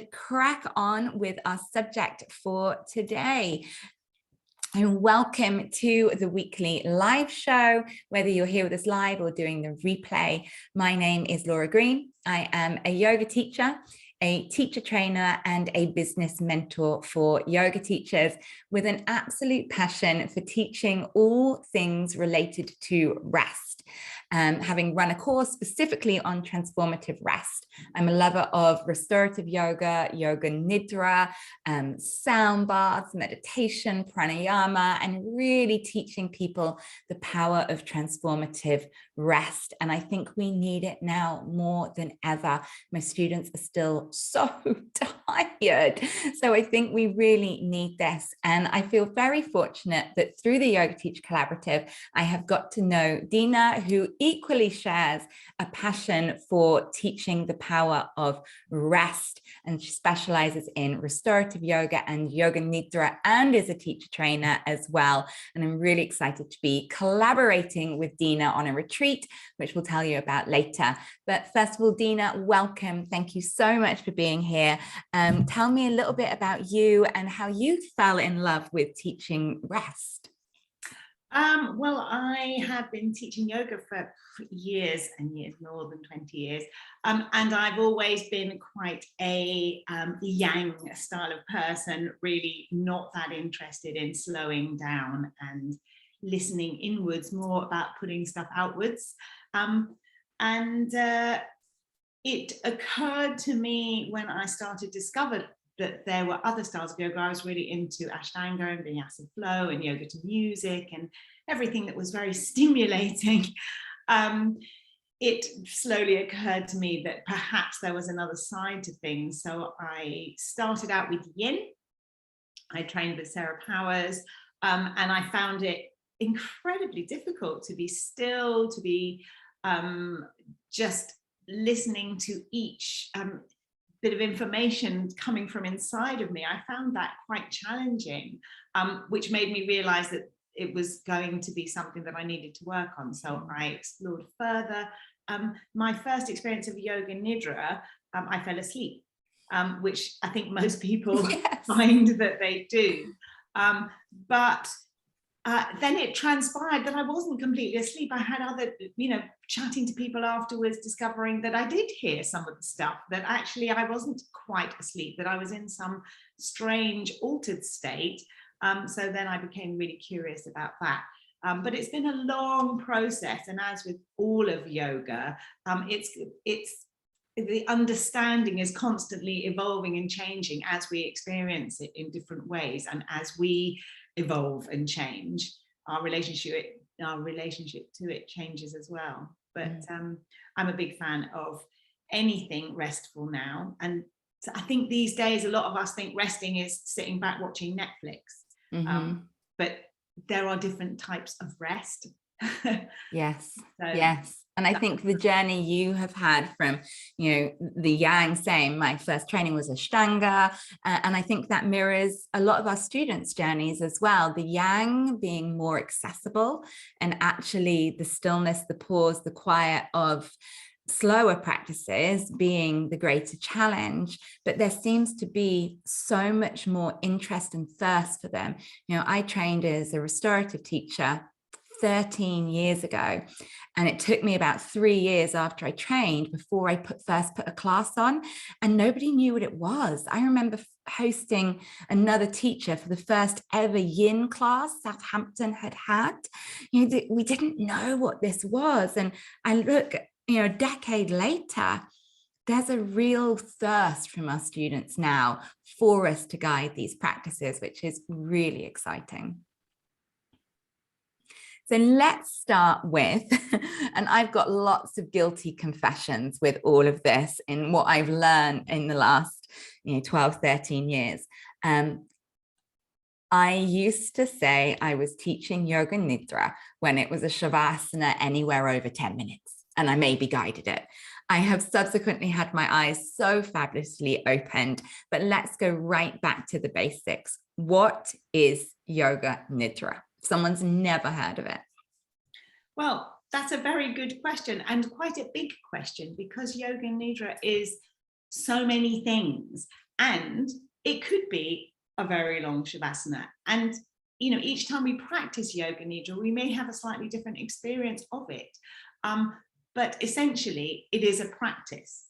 crack on with our subject for today. And welcome to the weekly live show, whether you're here with us live or doing the replay. My name is Laura Green. I am a yoga teacher, a teacher trainer, and a business mentor for yoga teachers with an absolute passion for teaching all things related to rest. Having run a course specifically on transformative rest. I'm a lover of restorative yoga, yoga nidra, sound baths, meditation, pranayama, and really teaching people the power of transformative rest. And I think we need it now more than ever. My students are still so tired. So I think we really need this. And I feel very fortunate that through the Yoga Teacher Collaborative, I have got to know Dina, who equally shares a passion for teaching the power of rest. And she specializes in restorative yoga and yoga nidra and is a teacher trainer as well. And I'm really excited to be collaborating with Dina on a retreat, which we'll tell you about later. But first of all, Dina, welcome. Thank you so much for being here. Tell me a little bit about you and how you fell in love with teaching rest. Well, I have been teaching yoga for years and years, more than 20 years. And I've always been quite a yang style of person, really not that interested in slowing down and listening inwards, more about putting stuff outwards. It occurred to me when I discovered that there were other styles of yoga. I was really into Ashtanga and Vinyasa flow and yoga to music and everything that was very stimulating. It slowly occurred to me that perhaps there was another side to things. So I started out with Yin. I trained with Sarah Powers, and I found it incredibly difficult to be still, to be just listening to each bit of information coming from inside of me. I found that quite challenging, which made me realize that it was going to be something that I needed to work on. So I explored further. My first experience of yoga nidra, I fell asleep, which I think most people find that they do. But then it transpired that I wasn't completely asleep. I had other, chatting to people afterwards, discovering that I did hear some of the stuff, that actually I wasn't quite asleep, that I was in some strange altered state. So then I became really curious about that. But it's been a long process. And as with all of yoga, the understanding is constantly evolving and changing as we experience it in different ways. And as we evolve and change, our relationship to it changes as well. But I'm a big fan of anything restful now. And I think these days, a lot of us think resting is sitting back watching Netflix. But there are different types of rest. Yes. And I think the journey you have had from, the yang, same, my first training was Ashtanga. And I think that mirrors a lot of our students' journeys as well. The yang being more accessible, and actually the stillness, the pause, the quiet of slower practices being the greater challenge. But there seems to be so much more interest and thirst for them. I trained as a restorative teacher 13 years ago, and it took me about 3 years after I trained before I first put a class on, and nobody knew what it was. I remember hosting another teacher for the first ever Yin class Southampton had. We didn't know what this was, and I look, a decade later, there's a real thirst from our students now for us to guide these practices, which is really exciting. So let's start with, and I've got lots of guilty confessions with all of this in what I've learned in the last 12, 13 years. I used to say I was teaching yoga nidra when it was a shavasana anywhere over 10 minutes, and I maybe guided it. I have subsequently had my eyes so fabulously opened, but let's go right back to the basics. What is yoga nidra? Someone's never heard of it. Well, that's a very good question, and quite a big question, because yoga nidra is so many things. And it could be a very long shavasana. And, you know, each time we practice Yoga Nidra, we may have a slightly different experience of it. But essentially, it is a practice.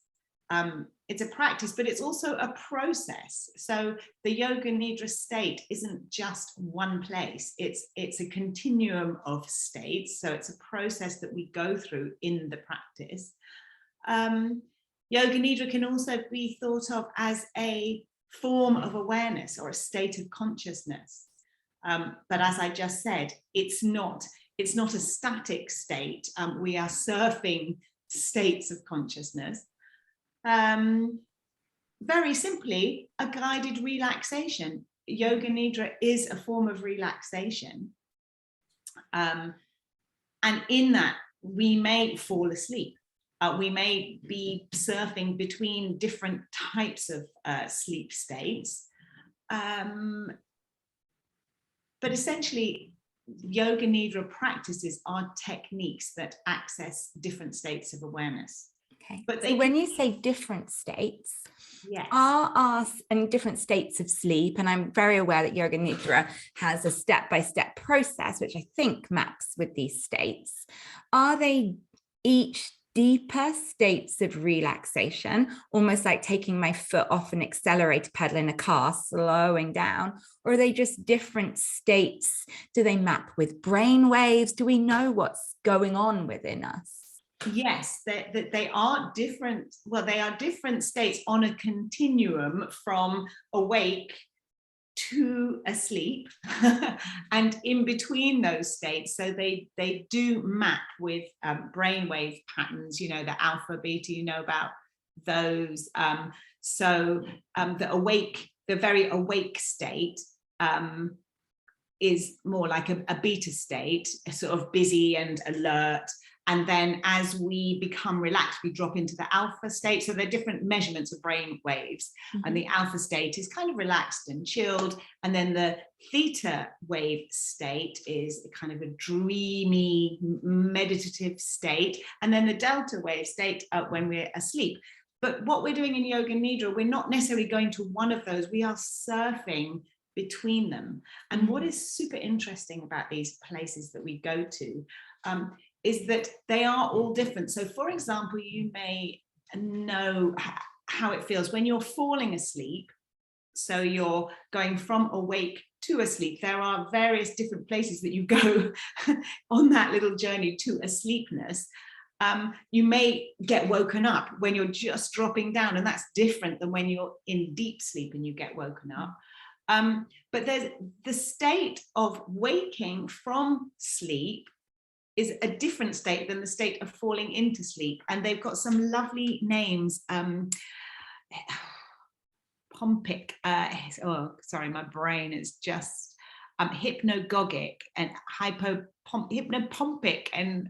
It's a practice, but it's also a process. So the Yoga Nidra state isn't just one place. It's a continuum of states. So it's a process that we go through in the practice. Yoga Nidra can also be thought of as a form of awareness or a state of consciousness. But as I just said, it's not a static state. We are surfing states of consciousness. Very simply, a guided relaxation. Yoga Nidra is a form of relaxation. And in that, we may fall asleep. We may be surfing between different types of sleep states. But essentially, Yoga Nidra practices are techniques that access different states of awareness. Okay. But so when you say different states, yes, are and different states of sleep, and I'm very aware that Yoga Nidra has a step-by-step process, which I think maps with these states. Are they each deeper states of relaxation, almost like taking my foot off an accelerator pedal in a car, slowing down, or are they just different states? Do they map with brain waves? Do we know what's going on within us? Yes, they are different. Well, they are different states on a continuum from awake to asleep and in between those states. So they do map with brainwave patterns, you know, the alpha, beta, you know about those. The very awake state is more like a beta state, sort of busy and alert. And then as we become relaxed, we drop into the alpha state. So there are different measurements of brain waves. Mm-hmm. And the alpha state is kind of relaxed and chilled. And then the theta wave state is kind of a dreamy, meditative state. And then the delta wave state when we're asleep. But what we're doing in Yoga Nidra, we're not necessarily going to one of those. We are surfing between them. And what is super interesting about these places that we go to is that they are all different. So for example, you may know how it feels when you're falling asleep. So you're going from awake to asleep. There are various different places that you go on that little journey to asleepness. You may get woken up when you're just dropping down, and that's different than when you're in deep sleep and you get woken up. But there's the state of waking from sleep is a different state than the state of falling into sleep. And they've got some lovely names. Pompic, sorry, my brain is just hypnagogic and hypnopompic and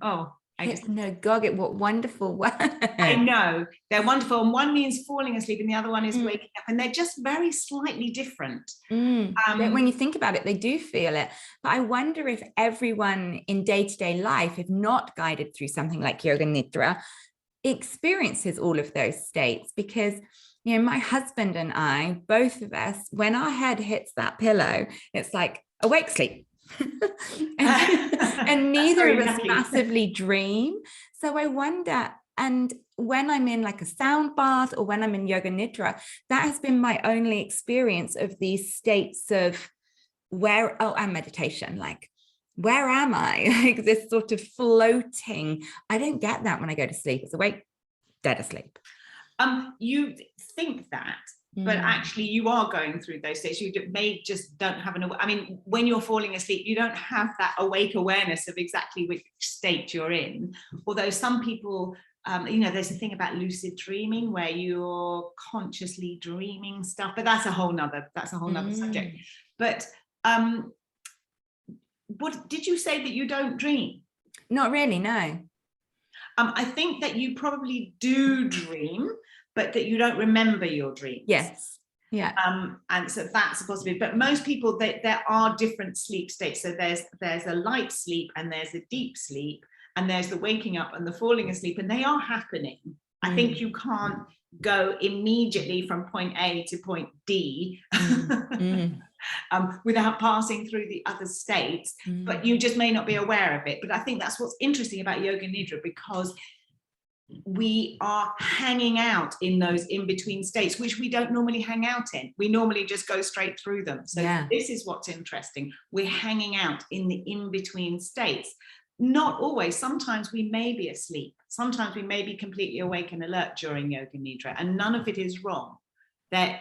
hypnagogic, what wonderful word. I know, they're wonderful. And one means falling asleep and the other one is waking up. And they're just very slightly different. When you think about it, they do feel it. But I wonder if everyone in day-to-day life, if not guided through something like Yoga Nidra, experiences all of those states. Because, you know, my husband and I, both of us, when our head hits that pillow, it's like awake sleep. and neither of us massively dream. So I wonder, and when I'm in like a sound bath or when I'm in Yoga Nidra, that has been my only experience of these states of and meditation, like where am I? Like this sort of floating. I don't get that when I go to sleep. It's awake, dead asleep. You think that, but actually you are going through those states. You may just don't have when you're falling asleep, you don't have that awake awareness of exactly which state you're in. Although some people, there's a thing about lucid dreaming where you're consciously dreaming stuff, but that's a whole nother subject. But what did you say that you don't dream? Not really, no. I think that you probably do dream, but that you don't remember your dreams. Yes. Yeah. And so that's a possibility. But most people, there are different sleep states. So there's a light sleep and there's a deep sleep and there's the waking up and the falling asleep, and they are happening. I think you can't go immediately from point A to point D without passing through the other states, but you just may not be aware of it. But I think that's what's interesting about Yoga Nidra, because we are hanging out in those in-between states, which we don't normally hang out in. We normally just go straight through them. So this is what's interesting. We're hanging out in the in-between states. Not always. Sometimes we may be asleep. Sometimes we may be completely awake and alert during Yoga Nidra, and none of it is wrong. There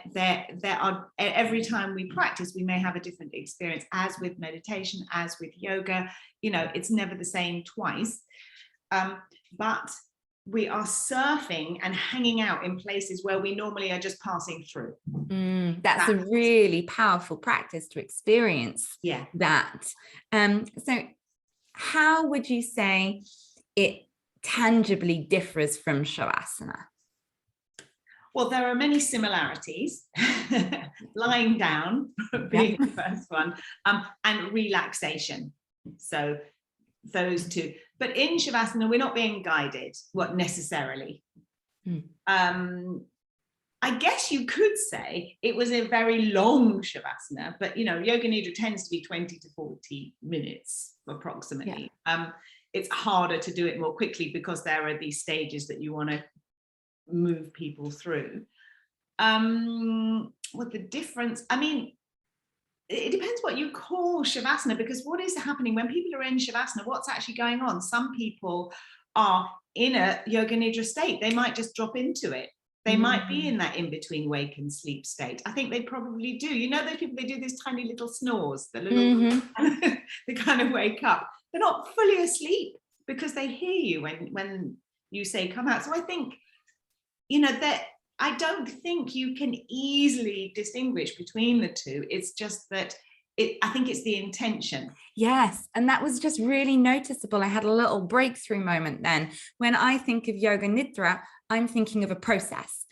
are, every time we practice, we may have a different experience, as with meditation, as with yoga. You know, it's never the same twice. But we are surfing and hanging out in places where we normally are just passing through. That's a really powerful practice to experience that. So how would you say it tangibly differs from Shavasana? Well, there are many similarities. Lying down being the first one, and relaxation. So those two. But in Shavasana, we're not being guided, necessarily. I guess you could say it was a very long Shavasana, but you know, Yoga Nidra tends to be 20 to 40 minutes approximately. It's harder to do it more quickly because there are these stages that you want to move people through. What the difference, I mean, it depends what you call Shavasana, because what is happening when people are in Shavasana, what's actually going on? Some people are in a Yoga Nidra state. They might just drop into it. They might be in that in-between wake and sleep state. I think they probably do. You know, those people, they do these tiny little snores, the little, they kind of wake up. They're not fully asleep because they hear you when you say come out. So I think, you know, that I don't think you can easily distinguish between the two. It's just that I think it's the intention. Yes, and that was just really noticeable. I had a little breakthrough moment then. When I think of Yoga Nidra, I'm thinking of a process,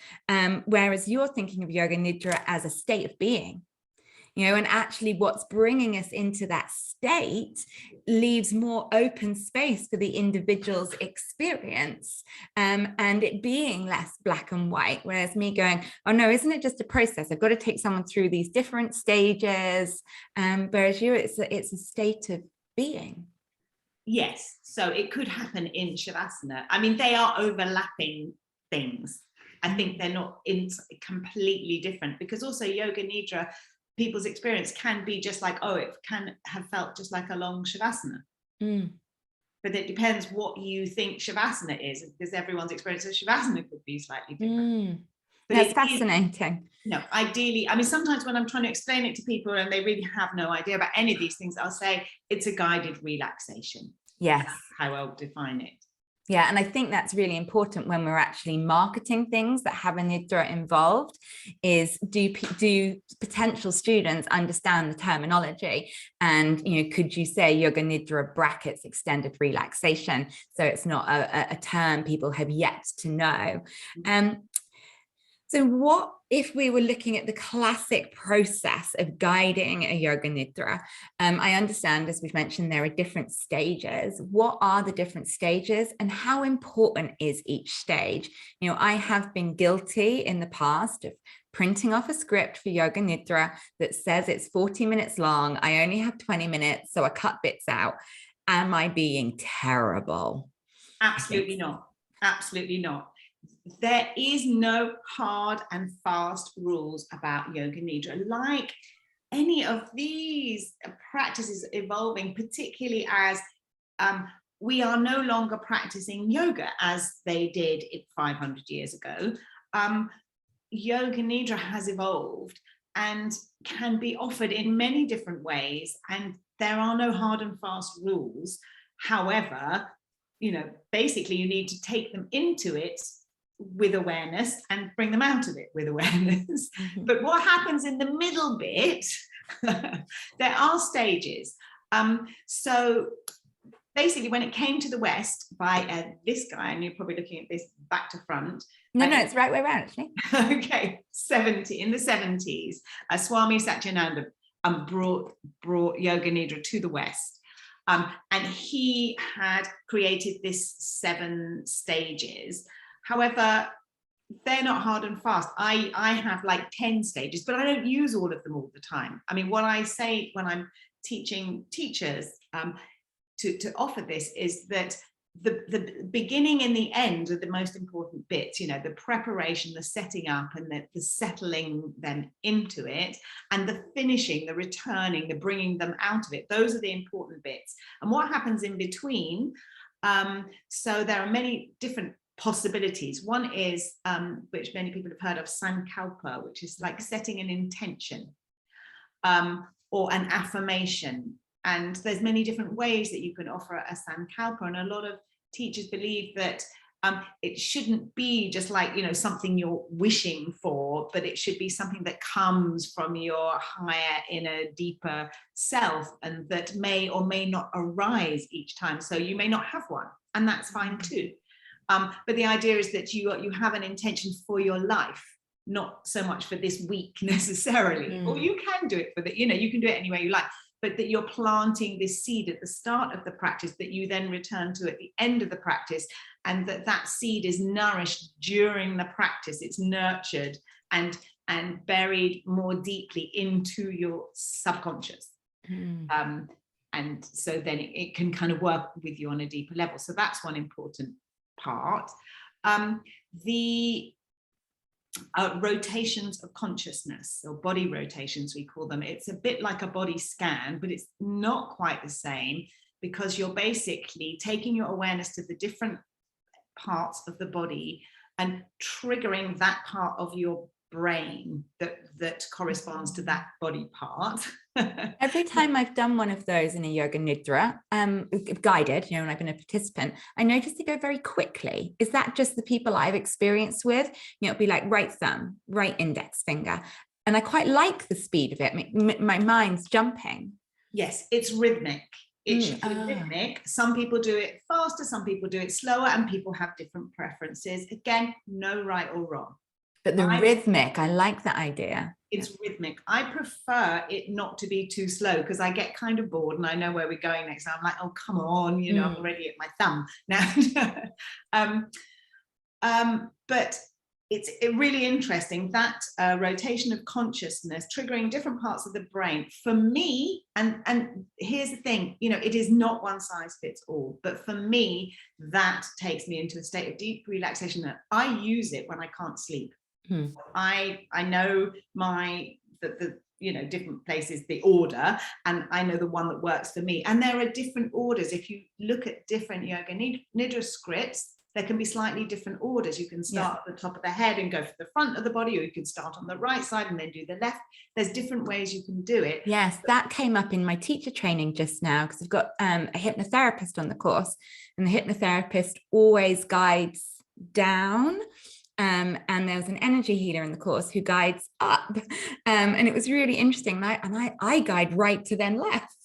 whereas you're thinking of Yoga Nidra as a state of being. You know, and actually what's bringing us into that state leaves more open space for the individual's experience, and it being less black and white, whereas me going, oh no, isn't it just a process? I've got to take someone through these different stages, whereas you, it's a state of being. Yes, so it could happen in Shavasana. I mean, they are overlapping things. I think they're not completely different, because also Yoga Nidra, people's experience can be just like, oh, it can have felt just like a long Shavasana. But it depends what you think Shavasana is, because everyone's experience of Shavasana could be slightly different. But that's fascinating. Ideally, I mean, sometimes when I'm trying to explain it to people and they really have no idea about any of these things, I'll say it's a guided relaxation. Yes. That's how I'll define it. Yeah, and I think that's really important when we're actually marketing things that have a Nidra involved, is do potential students understand the terminology? And, you know, could you say Yoga Nidra brackets extended relaxation, so it's not a term people have yet to know. So what if we were looking at the classic process of guiding a Yoga Nidra? I understand, as we've mentioned, there are different stages. What are the different stages, and how important is each stage? You know, I have been guilty in the past of printing off a script for Yoga Nidra that says it's 40 minutes long. I only have 20 minutes, so I cut bits out. Am I being terrible? Absolutely not. Absolutely not. There is no hard and fast rules about Yoga Nidra. Like any of these practices evolving, particularly as we are no longer practicing yoga as they did 500 years ago. Yoga Nidra has evolved and can be offered in many different ways, and there are no hard and fast rules. However, you know, basically you need to take them into it with awareness and bring them out of it with awareness. But what happens in the middle bit, there are stages. So basically, when it came to the West by this guy, and you're probably looking at this back to front. No, it's right way around, actually. Okay, in the 70s, Swami Satyananda brought Yoga Nidra to the West. And he had created this 7 stages. However, they're not hard and fast. I have like 10 stages, but I don't use all of them all the time. I mean, what I say when I'm teaching teachers to offer this is that the beginning and the end are the most important bits, you know, the preparation, the setting up, and the settling them into it, and the finishing, the returning, the bringing them out of it. Those are the important bits. And what happens in between, so there are many different possibilities. One is, which many people have heard of, sankalpa, which is like setting an intention, or an affirmation. And there's many different ways that you can offer a sankalpa, and a lot of teachers believe that it shouldn't be just like, you know, something you're wishing for, but it should be something that comes from your higher, inner, deeper self, and that may or may not arise each time. So you may not have one, and that's fine too. But the idea is that you have an intention for your life, not so much for this week necessarily. Or you can do it for the, you know, you can do it any way you like, but that you're planting this seed at the start of the practice that you then return to at the end of the practice, and that seed is nourished during the practice. It's nurtured and buried more deeply into your subconscious. And so then it can kind of work with you on a deeper level. So that's one important part. The rotations of consciousness, or body rotations we call them, it's a bit like a body scan, but it's not quite the same, because you're basically taking your awareness to the different parts of the body and triggering that part of your brain that corresponds to that body part. Every time I've done one of those in a yoga nidra, guided, you know, when I've been a participant, I notice they go very quickly. Is that just the people I've experienced with? You know, it'd be like right thumb, right index finger. And I quite like the speed of it. My mind's jumping. Yes, it's rhythmic. It should be rhythmic. Some people do it faster, some people do it slower, and people have different preferences. Again, no right or wrong. But the rhythmic, I like that idea. It's rhythmic. I prefer it not to be too slow, because I get kind of bored and I know where we're going next. I'm like, oh, come on, you know, I'm already at my thumb now. But it's really interesting, that rotation of consciousness triggering different parts of the brain. For me, and here's the thing, you know, it is not one size fits all, but for me, that takes me into a state of deep relaxation. That I use it when I can't sleep. I know the you know, different places, the order, and I know the one that works for me. And there are different orders. If you look at different yoga nidra scripts, there can be slightly different orders. You can start at the top of the head and go for the front of the body, or you can start on the right side and then do the left. There's different ways you can do it. Yes, that came up in my teacher training just now, because I've got a hypnotherapist on the course, and the hypnotherapist always guides down. And there's an energy healer in the course who guides up, and it was really interesting. And I guide right to then left.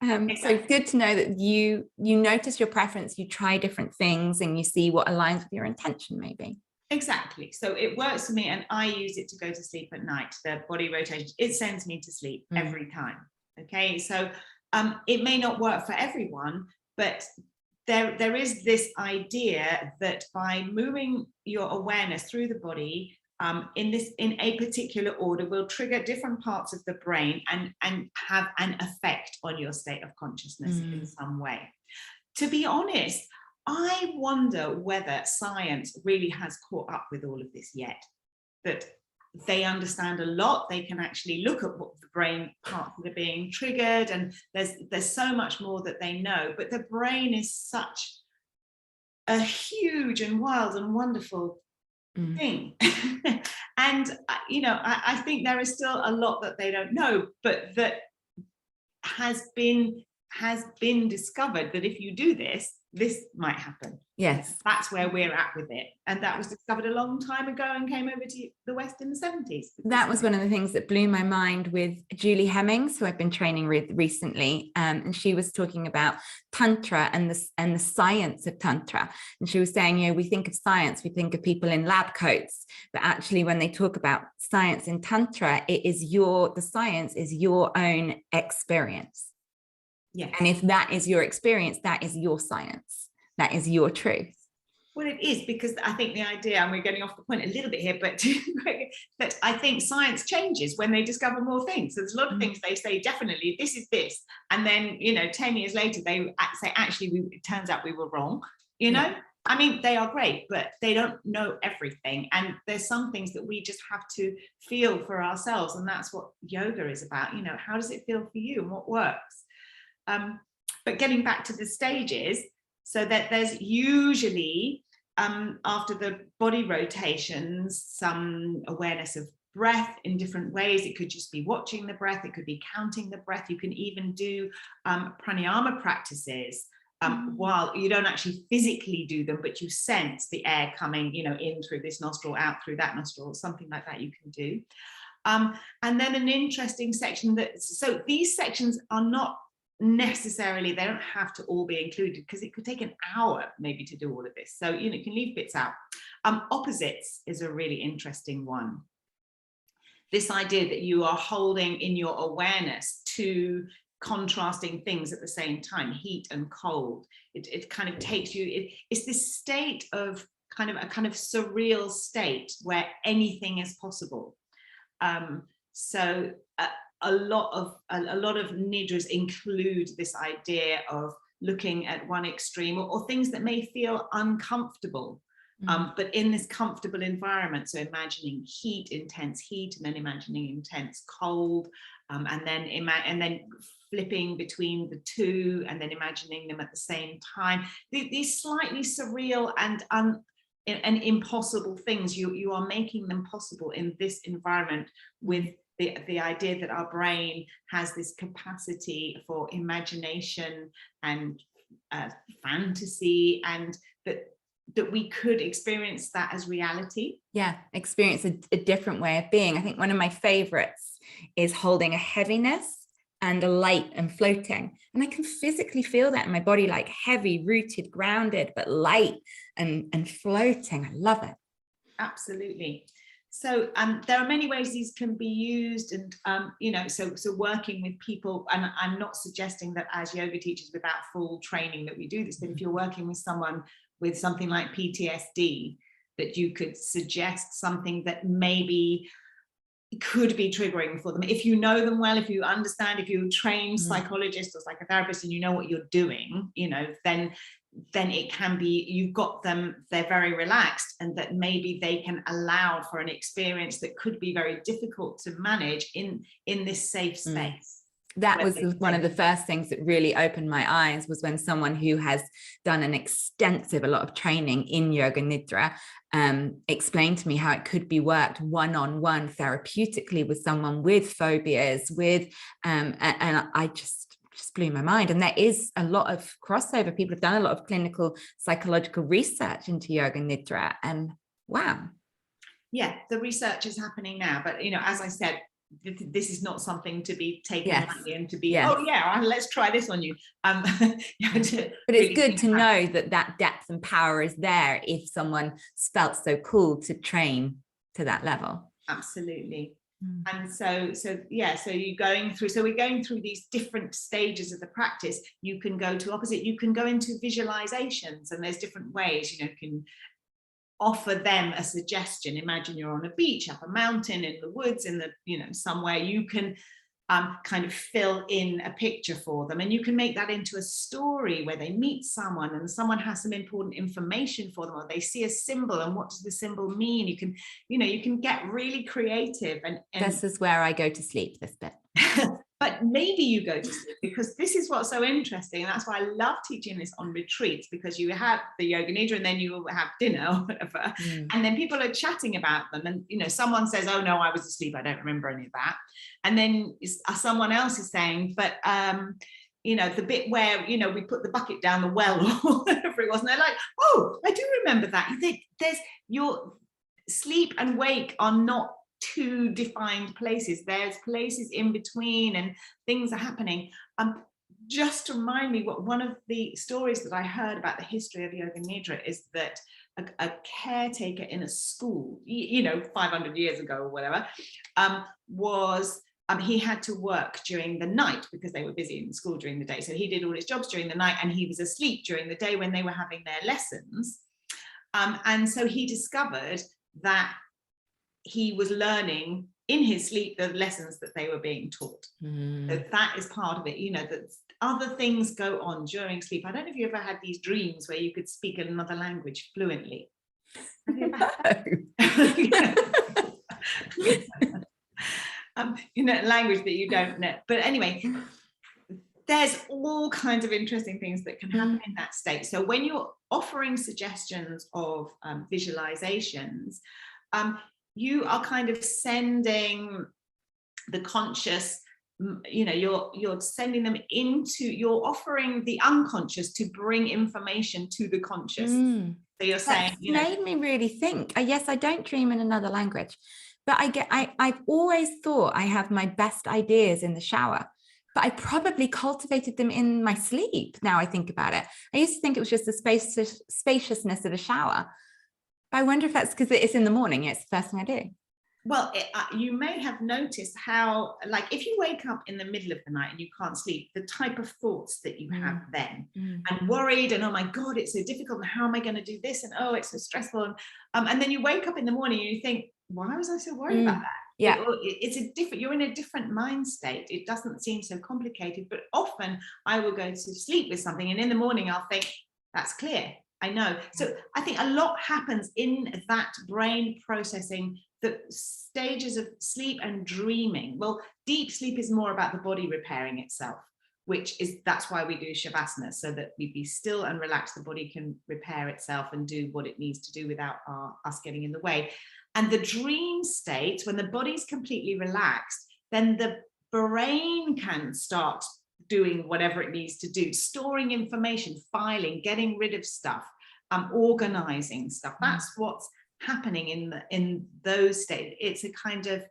Exactly. So it's good to know that you notice your preference, you try different things, and you see what aligns with your intention, maybe. Exactly. So it works for me, and I use it to go to sleep at night. The body rotation, it sends me to sleep every time. Okay, so it may not work for everyone, but there is this idea that by moving your awareness through the body in a particular order will trigger different parts of the brain and have an effect on your state of consciousness in some way. To be honest, I wonder whether science really has caught up with all of this yet, that they understand a lot. They can actually look at what the brain parts that are being triggered, and there's so much more that they know. But the brain is such a huge and wild and wonderful thing. And you know, I think there is still a lot that they don't know, but that has been discovered, that if you do this might happen. Yes, that's where we're at with it, and that was discovered a long time ago and came over to the West in the 70s. That was one of the things that blew my mind with Julie Hemmings, who I've been training with recently, and she was talking about Tantra and the science of Tantra, and she was saying, you know, we think of science, we think of people in lab coats, but actually when they talk about science in Tantra, the science is your own experience. Yes. And if that is your experience, that is your science. That is your truth. Well, it is, because I think the idea, and we're getting off the point a little bit here, but that I think science changes when they discover more things. There's a lot of things they say, definitely, this is this. And then, 10 years later, they say, actually, it turns out we were wrong, I mean, they are great, but they don't know everything. And there's some things that we just have to feel for ourselves. And that's what yoga is about. How does it feel for you and what works? But getting back to the stages, so that there's usually, after the body rotations, some awareness of breath in different ways. It could just be watching the breath. It could be counting the breath. You can even do pranayama practices while you don't actually physically do them, but you sense the air coming, in through this nostril, out through that nostril, something like that you can do. And then an interesting section so these sections are not necessarily, they don't have to all be included, because it could take an hour maybe to do all of this. So, you can leave bits out. Opposites is a really interesting one. This idea that you are holding in your awareness two contrasting things at the same time, heat and cold. It kind of takes you, it's this state of a kind of surreal state where anything is possible. So a lot of nidras include this idea of looking at one extreme, or things that may feel uncomfortable, but in this comfortable environment. So imagining heat, intense heat, and then imagining intense cold, and then flipping between the two, and then imagining them at the same time. These slightly surreal and impossible things, you are making them possible in this environment, with the idea that our brain has this capacity for imagination and fantasy, and that we could experience that as reality. Yeah, experience a different way of being. I think one of my favorites is holding a heaviness and a light and floating. And I can physically feel that in my body, like heavy, rooted, grounded, but light and floating. I love it. Absolutely. So there are many ways these can be used, and so working with people, and I'm not suggesting that as yoga teachers without full training that we do this, but if you're working with someone with something like PTSD, that you could suggest something that maybe could be triggering for them. If you know them well, if you understand, if you're a trained psychologist or psychotherapist and you know what you're doing, then it can be, you've got them, they're very relaxed, and that maybe they can allow for an experience that could be very difficult to manage in this safe space. That was one of the first things that really opened my eyes, was when someone who has done a lot of training in Yoga Nidra explained to me how it could be worked one-on-one therapeutically with someone with phobias, and I just blew my mind. And there is a lot of crossover. People have done a lot of clinical psychological research into Yoga Nidra, and wow. Yeah, the research is happening now, but as I said, this is not something to be taken lightly and to be, oh yeah, let's try this on you. But it's good to know that depth and power is there if someone felt so cool to train to that level. Absolutely. And so you're going through, so we're going through these different stages of the practice. You can go to opposite, you can go into visualizations, and there's different ways, you can offer them a suggestion. Imagine you're on a beach, up a mountain, in the woods, in the somewhere. You can kind of fill in a picture for them, and you can make that into a story where they meet someone and someone has some important information for them, or they see a symbol, and what does the symbol mean? You can get really creative, and this is where I go to sleep, this bit. But maybe you go to sleep, because this is what's so interesting, and that's why I love teaching this on retreats, because you have the Yoga Nidra, and then you will have dinner or whatever, and then people are chatting about them, and someone says, oh no, I was asleep, I don't remember any of that, and then someone else is saying, but the bit where we put the bucket down the well or whatever it was, and they're like, oh, I do remember that. There's your sleep and wake are not two defined places. There's places in between, and things are happening. Just to remind me, what one of the stories that I heard about the history of Yoga Nidra is that a caretaker in a school, 500 years ago or whatever, he had to work during the night because they were busy in school during the day. So he did all his jobs during the night, and he was asleep during the day when they were having their lessons. And so he discovered that he was learning in his sleep the lessons that they were being taught. So that is part of it, you know, that other things go on during sleep. I don't know if you ever had these dreams where you could speak another language fluently. Have you ever had that? You know, language that you don't know. But anyway, there's all kinds of interesting things that can happen in that state. So when you're offering suggestions of visualizations, you are kind of sending the conscious, you know, you're sending them into, you're offering the unconscious to bring information to the conscious. So you're saying, you know, made me really think. Yes, I don't dream in another language, but I've always thought I have my best ideas in the shower, but I probably cultivated them in my sleep. Now I think about it, I used to think it was just the spaciousness of a shower. I wonder if that's because it's in the morning. It's the first thing I do. Well, you may have noticed how, like, if you wake up in the middle of the night and you can't sleep, the type of thoughts that you have then, and worried, and oh my God, it's so difficult, and how am I going to do this? And oh, it's so stressful. And then you wake up in the morning and you think, why was I so worried about that? Yeah. It's a different, you're in a different mind state. It doesn't seem so complicated, but often I will go to sleep with something, and in the morning I'll think, that's clear. I know. So I think a lot happens in that brain processing, the stages of sleep and dreaming. Well, deep sleep is more about the body repairing itself, that's why we do shavasana, so that we be still and relaxed, the body can repair itself and do what it needs to do without us getting in the way. And the dream state, when the body's completely relaxed, then the brain can start doing whatever it needs to do, storing information, filing, getting rid of stuff, organizing stuff. That's what's happening in those states. It's a kind of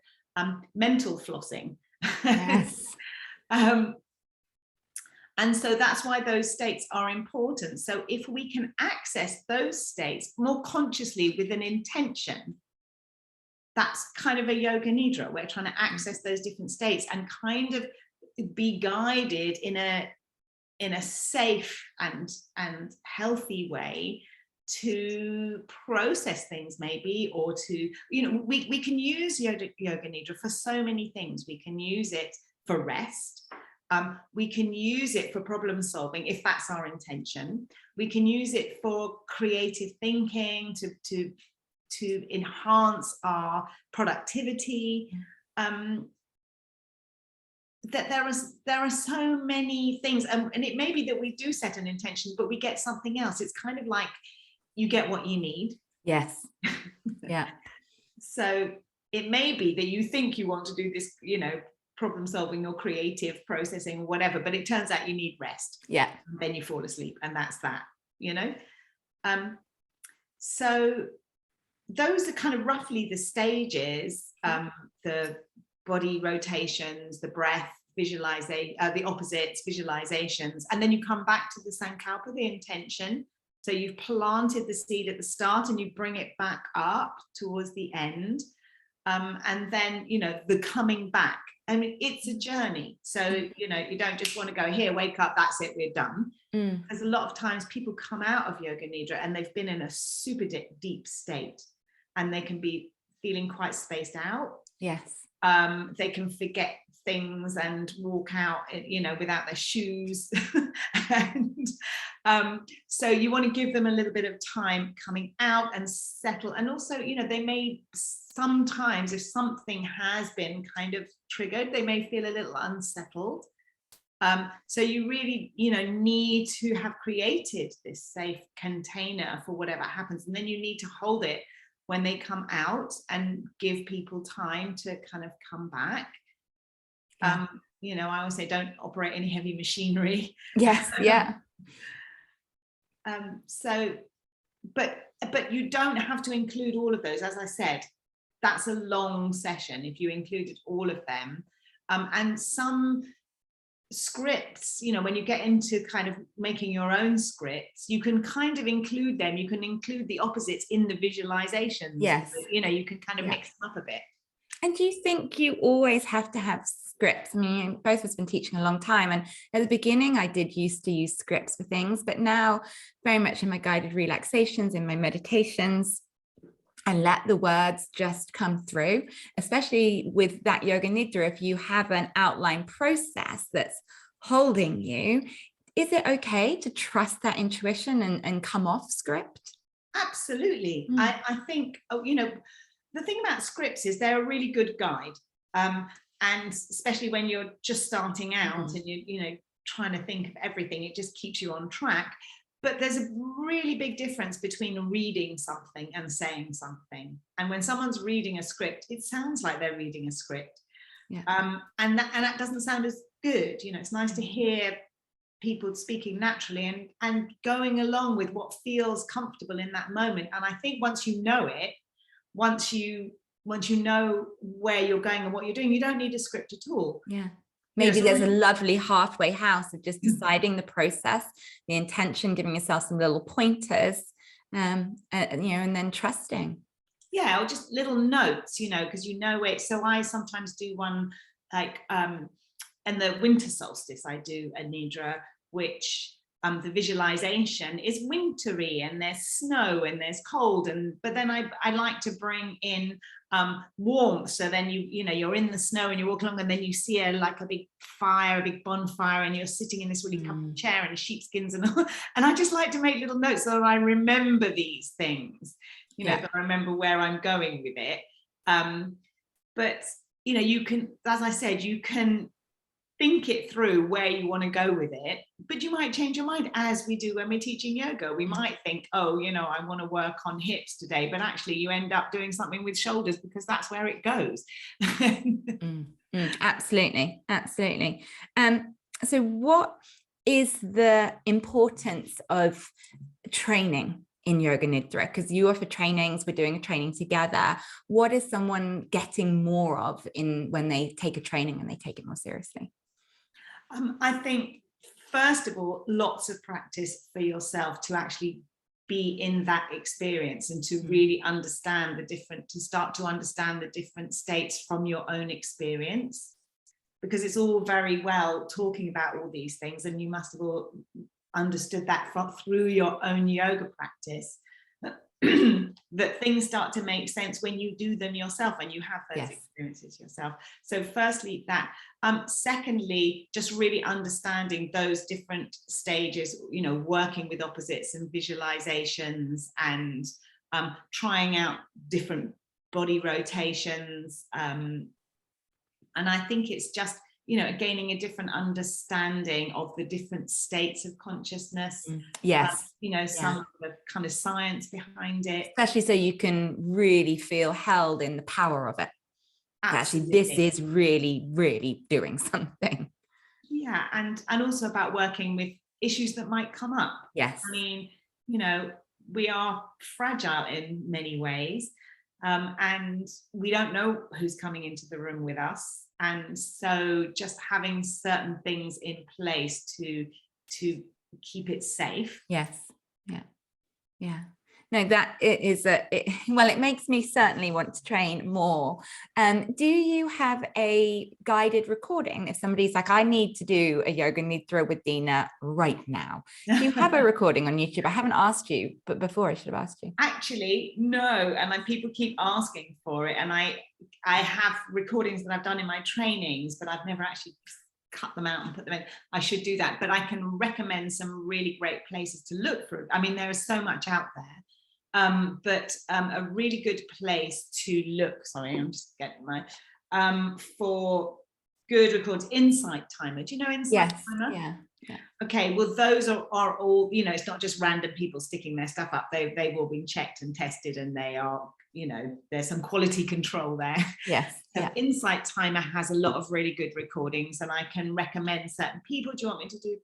mental flossing. Yes. And so that's why those states are important. So if we can access those states more consciously with an intention, that's kind of a yoga nidra. We're trying to access those different states and kind of be guided in a safe and healthy way to process things, maybe, or to, you know, we can use yoga nidra for so many things. We can use it for rest. We can use it for problem solving if that's our intention. We can use it for creative thinking, to enhance our productivity. That there are so many things, and it may be that we do set an intention, but we get something else. It's kind of like you get what you need. Yes. Yeah. So it may be that you think you want to do this, you know, problem solving or creative processing or whatever, but it turns out you need rest. Yeah. And then you fall asleep, and that's that, you know. So those are kind of roughly the stages, the body rotations, the breath, visualization, the opposites, visualizations, and then you come back to the sankalpa, the intention. So you've planted the seed at the start and you bring it back up towards the end. And then, you know, the coming back. I mean, it's a journey. So, you know, you don't just want to go here, wake up, that's it, we're done. Because a lot of times people come out of yoga nidra and they've been in a super deep state, and they can be feeling quite spaced out. Yes. They can forget things and walk out, you know, without their shoes. And so you want to give them a little bit of time coming out and settle. And also, you know, they may sometimes, if something has been kind of triggered, they may feel a little unsettled. So you really, you know, need to have created this safe container for whatever happens. And then you need to hold it when they come out and give people time to kind of come back. You know, I always say, don't operate any heavy machinery. Yes. Yeah. So, but you don't have to include all of those. As I said, that's a long session if you included all of them. And some scripts, you know, when you get into kind of making your own scripts, you can kind of include them. You can include the opposites in the visualizations. Yes. You know, you can kind of mix them up a bit. And do you think you always have to have scripts. I mean, both of us have been teaching a long time, and at the beginning I did used to use scripts for things, but now very much in my guided relaxations, in my meditations, I let the words just come through, especially with that yoga nidra. If you have an outline process that's holding you, is it okay to trust that intuition and come off script? Absolutely. I think, the thing about scripts is they're a really good guide. And especially when you're just starting out and you're trying to think of everything, it just keeps you on track. But there's a really big difference between reading something and saying something. And when someone's reading a script, it sounds like they're reading a script. And that doesn't sound as good. It's nice to hear people speaking naturally and going along with what feels comfortable in that moment. And I think once you know it, once you know where you're going and what you're doing, you don't need a script at all. Yeah. Maybe there's a lovely halfway house of just deciding the process, the intention, giving yourself some little pointers, and then trusting. Yeah, or just little notes, because it. So I sometimes do one like, and the winter solstice, I do a Nidra, which the visualization is wintry and there's snow and there's cold, but then I like to bring in warmth. So then you're in the snow and you walk along and then you see a big fire, a big bonfire, and you're sitting in this really comfy chair and sheepskins and all. And I just like to make little notes so that I remember these things, that I remember where I'm going with it. But you can, as I said, you can think it through where you want to go with it, but you might change your mind, as we do when we're teaching yoga. We might think, I want to work on hips today, but actually you end up doing something with shoulders because that's where it goes. Absolutely. So what is the importance of training in yoga nidra? Because you offer trainings, we're doing a training together. What is someone getting more of when they take a training and they take it more seriously? I think, first of all, lots of practice for yourself to actually be in that experience and to really understand start to understand the different states from your own experience, because it's all very well talking about all these things, and you must have all understood that through your own yoga practice, that things start to make sense when you do them yourself and you have those experiences yourself. So firstly, that. Secondly, just really understanding those different stages, working with opposites and visualizations, and trying out different body rotations. And I think it's just, gaining a different understanding of the different states of consciousness. Some of the kind of science behind it. Especially so you can really feel held in the power of it. Absolutely. Actually, this is really, really doing something. Yeah, and also about working with issues that might come up. Yes. I mean, we are fragile in many ways, and we don't know who's coming into the room with us. And so just having certain things in place to keep it safe. Yes. Yeah. No, that it makes me certainly want to train more. Do you have a guided recording? If somebody's like, I need to do a yoga nidra with Dina right now. Do you have a recording on YouTube? I haven't asked you, but before I should have asked you. Actually, no. And people keep asking for it. And I have recordings that I've done in my trainings, but I've never actually cut them out and put them in. I should do that. But I can recommend some really great places to look for. I mean, there is so much out there. But a really good place to look, sorry, I'm just getting my, for good records, Insight Timer. Do you know Insight Timer? Yeah. Okay, well, those are all, it's not just random people sticking their stuff up. They've all been checked and tested, and they are, there's some quality control there. Yes. So Insight Timer has a lot of really good recordings, and I can recommend certain people. Do you want me to do?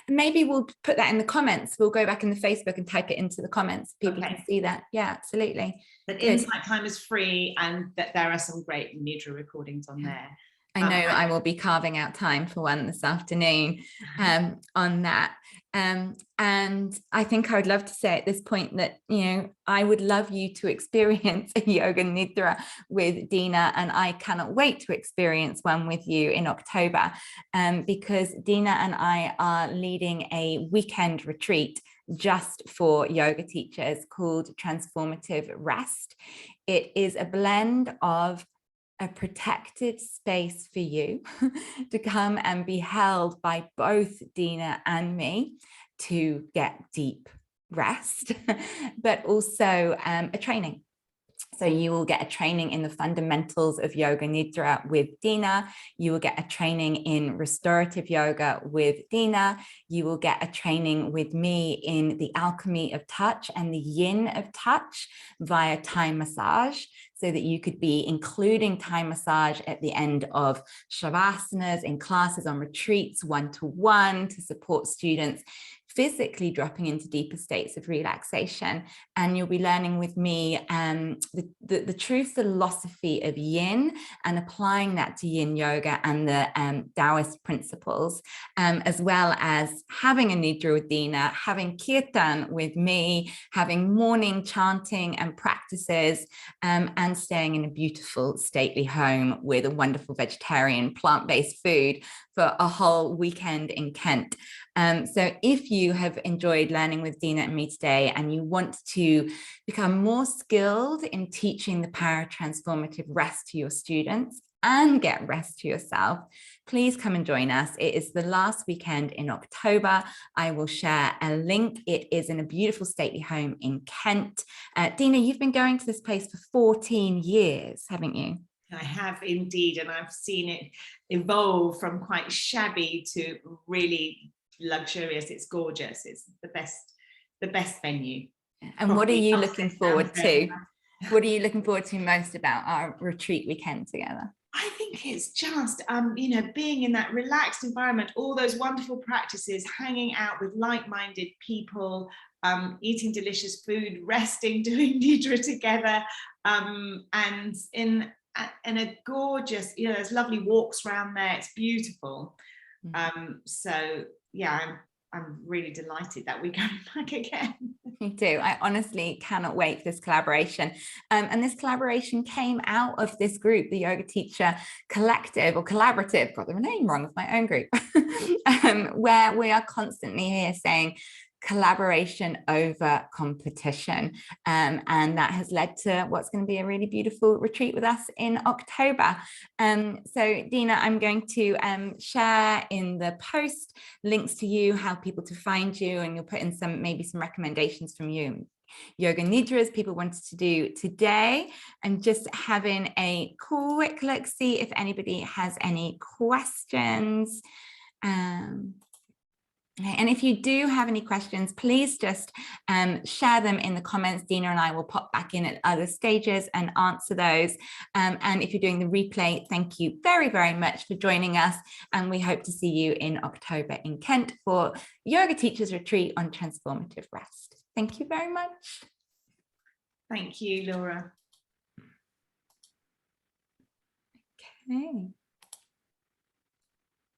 Maybe we'll put that in the comments. We'll go back in the Facebook and type it into the comments. People can see that. Yeah, absolutely. But Insight Timer is free, and that there are some great Nidra recordings on there. I know I will be carving out time for one this afternoon on that. And I think I would love to say at this point that, you know, I would love you to experience a yoga nidra with Dina, and I cannot wait to experience one with you in October, because Dina and I are leading a weekend retreat just for yoga teachers called Transformative Rest. It is a blend of a protected space for you to come and be held by both Dina and me to get deep rest, but also a training. So you will get a training in the fundamentals of yoga nidra with Dina. You will get a training in restorative yoga with Dina. You will get a training with me in the alchemy of touch and the yin of touch via Thai massage, so that you could be including Thai massage at the end of shavasanas, in classes, on retreats, one-to-one, to support students physically dropping into deeper states of relaxation. And you'll be learning with me the true philosophy of yin, and applying that to yin yoga and the Taoist principles, as well as having a nidra with Dina, having kirtan with me, having morning chanting and practices, and staying in a beautiful stately home with a wonderful vegetarian plant-based food for a whole weekend in Kent. So if you have enjoyed learning with Dina and me today, and you want to become more skilled in teaching the power of transformative rest to your students and get rest to yourself, please come and join us. It is the last weekend in October. I will share a link. It is in a beautiful stately home in Kent. Dina, you've been going to this place for 14 years, haven't you? I have indeed, and I've seen it evolve from quite shabby to really luxurious. It's gorgeous. It's the best venue. And what are you looking forward to? What are you looking forward to most about our retreat weekend together? I think it's just, you know, being in that relaxed environment, all those wonderful practices, hanging out with like-minded people, eating delicious food, resting, doing nidra together, and in a gorgeous, you know, there's lovely walks around there. It's beautiful. So yeah, I'm really delighted that we're going back again. Me too. I honestly cannot wait for this collaboration. And this collaboration came out of this group, the Yoga Teacher Collective or Collaborative, got the name wrong of my own group, where we are constantly here saying collaboration over competition. And that has led to what's going to be a really beautiful retreat with us in October. So Dina, I'm going to share in the post links to you, how people to find you, and you'll put in maybe some recommendations from you. Yoga nidras people wanted to do today, and just having a quick look, see if anybody has any questions. And if you do have any questions, please just share them in the comments. Dina and I will pop back in at other stages and answer those. And if you're doing the replay, thank you very, very much for joining us. And we hope to see you in October in Kent for Yoga Teachers Retreat on Transformative Rest. Thank you very much. Thank you, Laura. Okay.